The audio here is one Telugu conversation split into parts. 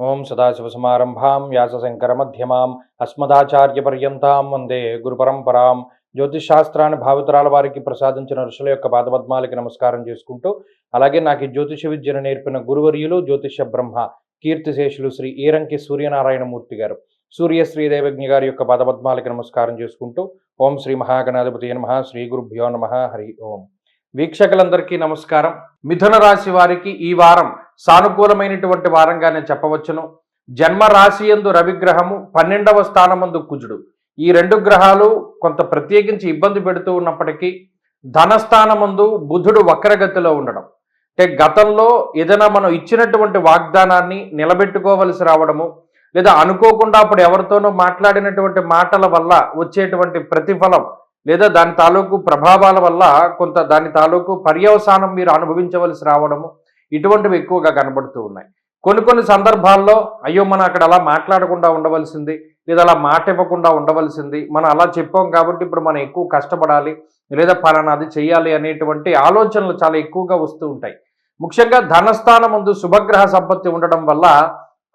ఓం సదాశివసమారంభాం వ్యాసశంకరమధ్యమాం అస్మదాచార్యపర్యంతాం వందే గురుపరంపరాం. జ్యోతిషాస్త్రాన్ని భావితరాల వారికి ప్రసాదించిన ఋషుల యొక్క పాదపద్మాలకి నమస్కారం చేసుకుంటూ, అలాగే నాకు ఈ జ్యోతిష విద్యను నేర్పిన గురువర్యులు జ్యోతిష బ్రహ్మ కీర్తిశేషులు శ్రీ ఈరంకి సూర్యనారాయణమూర్తి గారు, సూర్య శ్రీదేవజ్ఞ గారి యొక్క పాదపద్మాలకి నమస్కారం చేసుకుంటూ, ఓం శ్రీ మహాగణాధిపతి నమః, శ్రీ గురుభ్యో నమః, హరి ఓం. వీక్షకులందరికీ నమస్కారం. మిథున రాశి వారికి ఈ వారం సానుకూలమైనటువంటి వారంగానే చెప్పవచ్చును. జన్మ రాశి యందు రవిగ్రహము, 12వ స్థానమందు కుజుడు, ఈ రెండు గ్రహాలు కొంత ప్రత్యేకించి ఇబ్బంది పెడుతూ ఉన్నప్పటికీ ధనస్థానమందు బుధుడు వక్రగతిలో ఉండడం, అంటే గతంలో ఏదైనా మనం ఇచ్చినటువంటి వాగ్దానాన్ని నిలబెట్టుకోవలసి రావడము, లేదా అనుకోకుండా అప్పుడు ఎవరితోనో మాట్లాడినటువంటి మాటల వల్ల వచ్చేటువంటి ప్రతిఫలం, లేదా దాని తాలూకు ప్రభావాల వల్ల కొంత దాని తాలూకు పర్యవసానం మీరు అనుభవించవలసి రావడము, ఇటువంటివి ఎక్కువగా కనబడుతూ ఉన్నాయి. కొన్ని సందర్భాల్లో అయ్యో మనం అక్కడ అలా మాట్లాడకుండా ఉండవలసింది, లేదా అలా మాట ఇవ్వకుండా ఉండవలసింది, మనం అలా చెప్పాం కాబట్టి ఇప్పుడు మనం ఎక్కువ కష్టపడాలి, లేదా పలానాది చేయాలి అనేటువంటి ఆలోచనలు చాలా ఎక్కువగా వస్తూ ఉంటాయి. ముఖ్యంగా ధనస్థానం ముందు శుభగ్రహ సంపత్తి ఉండడం వల్ల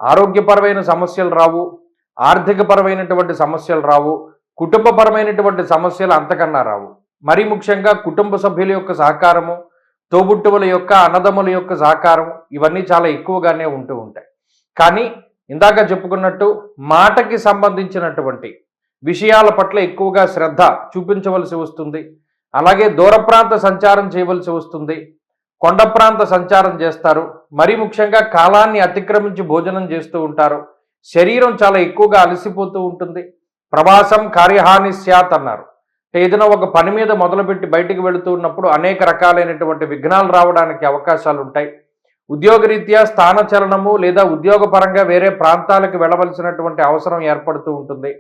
ఆరోగ్యపరమైన సమస్యలు రావు, ఆర్థికపరమైనటువంటి సమస్యలు రావు, కుటుంబపరమైనటువంటి సమస్యలు అంతకన్నా రావు. మరీ ముఖ్యంగా కుటుంబ సభ్యుల యొక్క సహకారము, తోబుట్టువుల యొక్క, అన్నదమ్ముల యొక్క సహకారం, ఇవన్నీ చాలా ఎక్కువగానే ఉంటూ ఉంటాయి. కానీ ఇందాక చెప్పుకున్నట్టు మాటకి సంబంధించినటువంటి విషయాల పట్ల ఎక్కువగా శ్రద్ధ చూపించవలసి వస్తుంది. అలాగే దూర ప్రాంత సంచారం చేయవలసి వస్తుంది, కొండ ప్రాంత సంచారం చేస్తారు, మరీ ముఖ్యంగా కాలాన్ని అతిక్రమించి భోజనం చేస్తూ ఉంటారు, శరీరం చాలా ఎక్కువగా అలసిపోతూ ఉంటుంది. ప్రవాసం కార్యహాని స్యాత్ అన్నారు. ఏదైనా ఒక పని మీద మొదలుపెట్టి బయటికి వెళుతూ ఉన్నప్పుడు అనేక రకాలైనటువంటి విఘ్నాలు రావడానికి అవకాశాలు ఉంటాయి. ఉద్యోగరీత్యా స్థానచలనము, లేదా ఉద్యోగపరంగా వేరే ప్రాంతాలకు వెళ్ళవలసినటువంటి అవసరం ఏర్పడుతూ ఉంటుంది.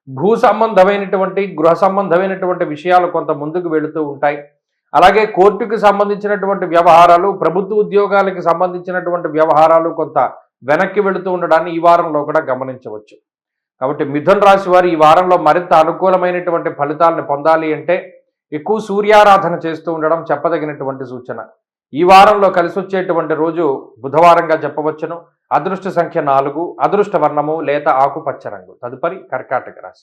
భూ సంబంధమైనటువంటి, గృహ సంబంధమైనటువంటి విషయాలు కొంత ముందుకు వెళుతూ ఉంటాయి. అలాగే కోర్టుకు సంబంధించినటువంటి వ్యవహారాలు, ప్రభుత్వ ఉద్యోగాలకు సంబంధించినటువంటి వ్యవహారాలు కొంత వెనక్కి వెళుతూ ఉండడాన్ని ఈ వారంలో కూడా గమనించవచ్చు. కాబట్టి మిథున రాశి వారు ఈ వారంలో మరింత అనుకూలమైనటువంటి ఫలితాలను పొందాలి అంటే ఎక్కువ సూర్యారాధన చేస్తూ ఉండడం చెప్పదగినటువంటి సూచన. ఈ వారంలో కలిసి వచ్చేటువంటి రోజు బుధవారంగా చెప్పవచ్చును. అదృష్ట సంఖ్య 4, అదృష్ట వర్ణము లేత ఆకుపచ్చ రంగు. తదుపరి కర్కాటక రాశి.